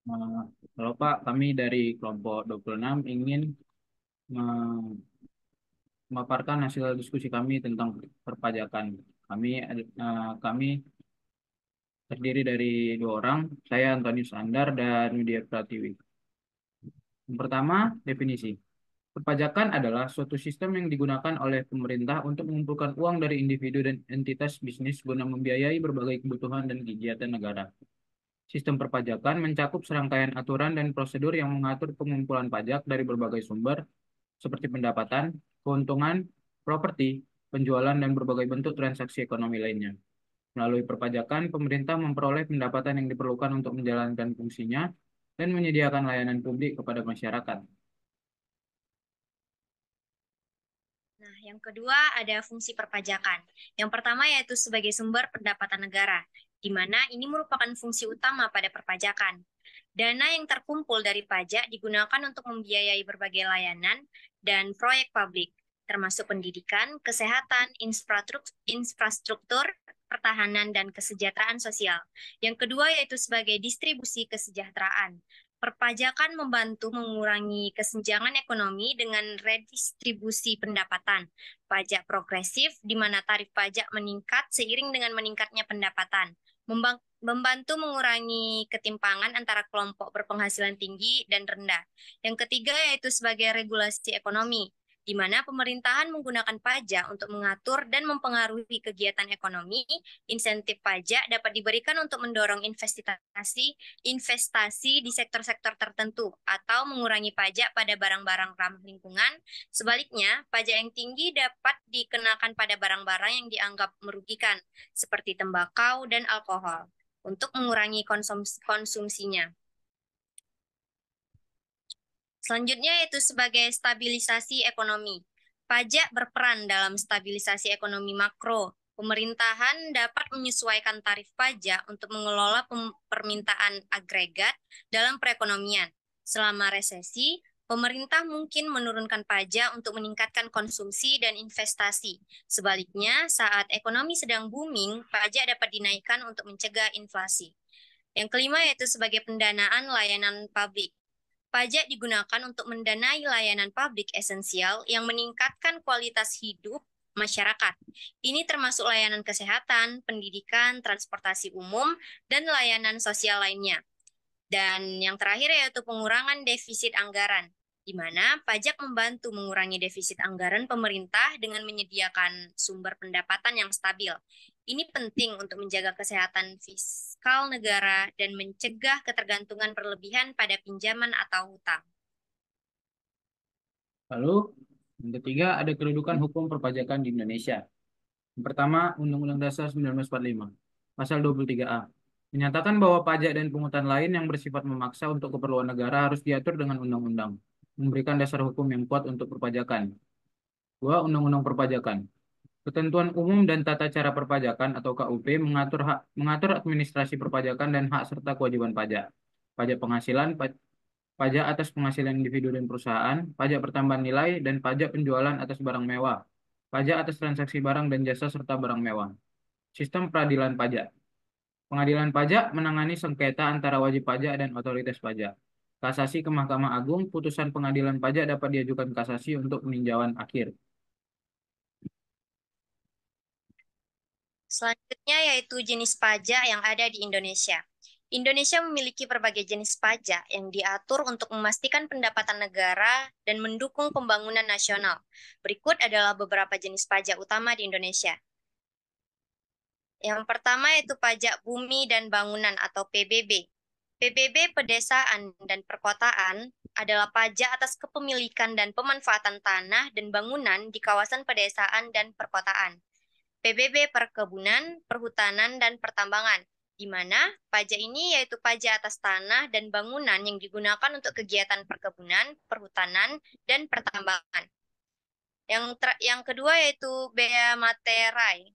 Eh, Kalau Pak, kami dari kelompok 26 ingin me- memaparkan hasil diskusi kami tentang perpajakan. Kami terdiri dari dua orang, saya Antonius Andar dan Widya Pratiwi. Yang pertama, definisi. Perpajakan adalah suatu sistem yang digunakan oleh pemerintah untuk mengumpulkan uang dari individu dan entitas bisnis guna membiayai berbagai kebutuhan dan kegiatan negara. Sistem perpajakan mencakup serangkaian aturan dan prosedur yang mengatur pengumpulan pajak dari berbagai sumber, seperti pendapatan, keuntungan, properti, penjualan, dan berbagai bentuk transaksi ekonomi lainnya. Melalui perpajakan, pemerintah memperoleh pendapatan yang diperlukan untuk menjalankan fungsinya dan menyediakan layanan publik kepada masyarakat. Nah, yang kedua ada fungsi perpajakan. Yang pertama yaitu sebagai sumber pendapatan negara, di mana ini merupakan fungsi utama pada perpajakan. Dana yang terkumpul dari pajak digunakan untuk membiayai berbagai layanan dan proyek publik, termasuk pendidikan, kesehatan, infrastruktur, pertahanan, dan kesejahteraan sosial. Yang kedua yaitu sebagai distribusi kesejahteraan. Perpajakan membantu mengurangi kesenjangan ekonomi dengan redistribusi pendapatan. Pajak progresif, di mana tarif pajak meningkat seiring dengan meningkatnya pendapatan. Membantu mengurangi ketimpangan antara kelompok berpenghasilan tinggi dan rendah. Yang ketiga yaitu sebagai regulasi ekonomi, di mana pemerintahan menggunakan pajak untuk mengatur dan mempengaruhi kegiatan ekonomi. Insentif pajak dapat diberikan untuk mendorong investasi di sektor-sektor tertentu atau mengurangi pajak pada barang-barang ramah lingkungan. Sebaliknya, pajak yang tinggi dapat dikenakan pada barang-barang yang dianggap merugikan, seperti tembakau dan alkohol, untuk mengurangi konsumsinya. Selanjutnya yaitu sebagai stabilisasi ekonomi. Pajak berperan dalam stabilisasi ekonomi makro. Pemerintahan dapat menyesuaikan tarif pajak untuk mengelola permintaan agregat dalam perekonomian. Selama resesi, pemerintah mungkin menurunkan pajak untuk meningkatkan konsumsi dan investasi. Sebaliknya, saat ekonomi sedang booming, pajak dapat dinaikkan untuk mencegah inflasi. Yang kelima yaitu sebagai pendanaan layanan publik. Pajak digunakan untuk mendanai layanan publik esensial yang meningkatkan kualitas hidup masyarakat. Ini termasuk layanan kesehatan, pendidikan, transportasi umum, dan layanan sosial lainnya. Dan yang terakhir yaitu pengurangan defisit anggaran, di mana pajak membantu mengurangi defisit anggaran pemerintah dengan menyediakan sumber pendapatan yang stabil. Ini penting untuk menjaga kesehatan fiskal negara dan mencegah ketergantungan berlebihan pada pinjaman atau hutang. Lalu, yang ketiga ada kedudukan hukum perpajakan di Indonesia. Yang pertama, Undang-Undang Dasar 1945, Pasal 23A, menyatakan bahwa pajak dan pungutan lain yang bersifat memaksa untuk keperluan negara harus diatur dengan undang-undang, memberikan dasar hukum yang kuat untuk perpajakan. Dua, Undang-Undang Perpajakan. Ketentuan umum dan tata cara perpajakan atau KUP mengatur administrasi perpajakan dan hak serta kewajiban pajak. Pajak penghasilan, pajak atas penghasilan individu dan perusahaan, pajak pertambahan nilai, dan pajak penjualan atas barang mewah, pajak atas transaksi barang dan jasa serta barang mewah. Sistem peradilan pajak. Pengadilan pajak menangani sengketa antara wajib pajak dan otoritas pajak. Kasasi ke Mahkamah Agung, putusan pengadilan pajak dapat diajukan kasasi untuk peninjauan akhir. Selanjutnya yaitu jenis pajak yang ada di Indonesia. Indonesia memiliki berbagai jenis pajak yang diatur untuk memastikan pendapatan negara dan mendukung pembangunan nasional. Berikut adalah beberapa jenis pajak utama di Indonesia. Yang pertama yaitu pajak bumi dan bangunan atau PBB. PBB pedesaan dan perkotaan adalah pajak atas kepemilikan dan pemanfaatan tanah dan bangunan di kawasan pedesaan dan perkotaan. PBB perkebunan, perhutanan, dan pertambangan, di mana pajak ini yaitu pajak atas tanah dan bangunan yang digunakan untuk kegiatan perkebunan, perhutanan, dan pertambangan. Yang kedua yaitu bea materai,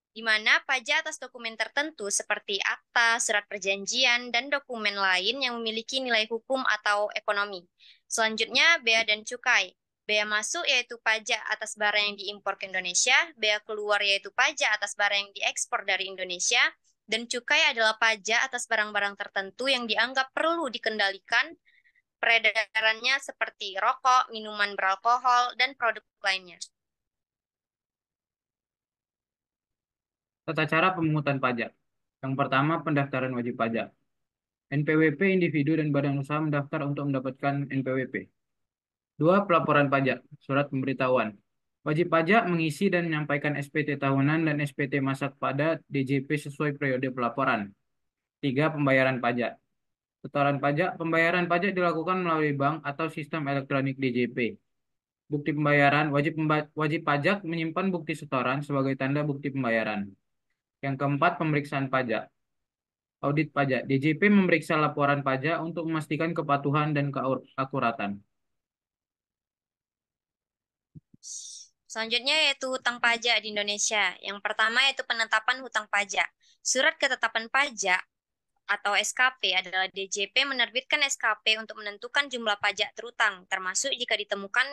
di mana pajak atas dokumen tertentu seperti akta, surat perjanjian, dan dokumen lain yang memiliki nilai hukum atau ekonomi. Selanjutnya, bea dan cukai. Bea masuk yaitu pajak atas barang yang diimpor ke Indonesia, bea keluar yaitu pajak atas barang yang diekspor dari Indonesia, dan cukai adalah pajak atas barang-barang tertentu yang dianggap perlu dikendalikan peredarannya seperti rokok, minuman beralkohol, dan produk lainnya. Tata cara pemungutan pajak. Yang pertama, pendaftaran wajib pajak. NPWP individu dan badan usaha mendaftar untuk mendapatkan NPWP. Dua, pelaporan pajak, surat pemberitahuan. Wajib pajak mengisi dan menyampaikan SPT tahunan dan SPT masak pada DJP sesuai periode pelaporan. Tiga, pembayaran pajak. Setoran pajak, pembayaran pajak dilakukan melalui bank atau sistem elektronik DJP. Bukti pembayaran, wajib pajak menyimpan bukti setoran sebagai tanda bukti pembayaran. Yang keempat, pemeriksaan pajak. Audit pajak. DJP memeriksa laporan pajak untuk memastikan kepatuhan dan keakuratan. Selanjutnya yaitu hutang pajak di Indonesia. Yang pertama yaitu penetapan hutang pajak. Surat ketetapan pajak atau SKP adalah DJP menerbitkan SKP untuk menentukan jumlah pajak terutang, termasuk jika ditemukan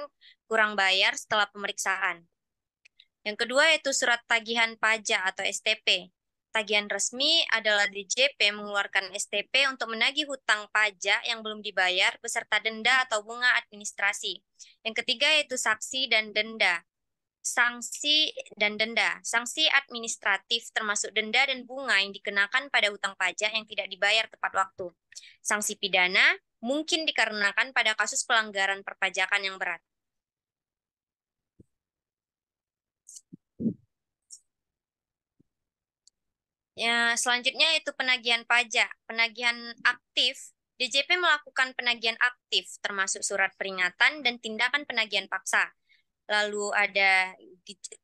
kurang bayar setelah pemeriksaan. Yang kedua yaitu surat tagihan pajak atau STP. Tagihan resmi adalah DJP mengeluarkan STP untuk menagih hutang pajak yang belum dibayar beserta denda atau bunga administrasi. Yang ketiga yaitu saksi dan denda. Sanksi dan denda. Sanksi administratif termasuk denda dan bunga yang dikenakan pada hutang pajak yang tidak dibayar tepat waktu. Sanksi pidana mungkin dikarenakan pada kasus pelanggaran perpajakan yang berat. Ya, selanjutnya yaitu penagihan pajak. Penagihan aktif, DJP melakukan penagihan aktif termasuk surat peringatan dan tindakan penagihan paksa. Lalu ada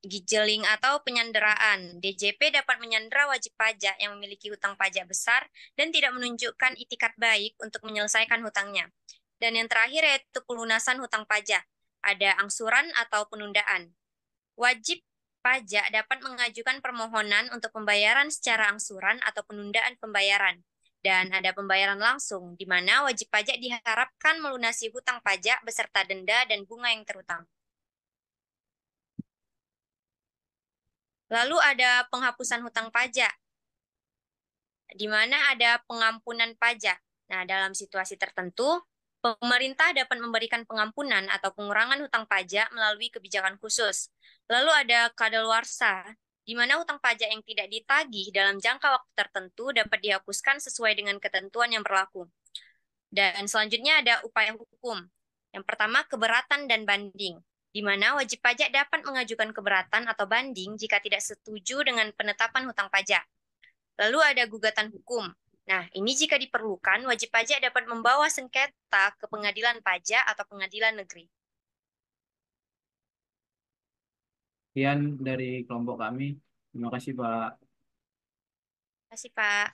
gijeling atau penyanderaan. DJP dapat menyandera wajib pajak yang memiliki hutang pajak besar dan tidak menunjukkan itikat baik untuk menyelesaikan hutangnya. Dan yang terakhir yaitu pelunasan hutang pajak. Ada angsuran atau penundaan. Wajib pajak dapat mengajukan permohonan untuk pembayaran secara angsuran atau penundaan pembayaran. Dan ada pembayaran langsung, di mana wajib pajak diharapkan melunasi hutang pajak beserta denda dan bunga yang terutang. Lalu ada penghapusan hutang pajak, di mana ada pengampunan pajak. Nah, dalam situasi tertentu, pemerintah dapat memberikan pengampunan atau pengurangan hutang pajak melalui kebijakan khusus. Lalu ada kadaluarsa, di mana hutang pajak yang tidak ditagih dalam jangka waktu tertentu dapat dihapuskan sesuai dengan ketentuan yang berlaku. Dan selanjutnya ada upaya hukum. Yang pertama, keberatan dan banding, di mana wajib pajak dapat mengajukan keberatan atau banding jika tidak setuju dengan penetapan hutang pajak. Lalu ada gugatan hukum. Nah, ini jika diperlukan, wajib pajak dapat membawa sengketa ke pengadilan pajak atau pengadilan negeri. Sekian dari kelompok kami. Terima kasih, Pak. Terima kasih, Pak.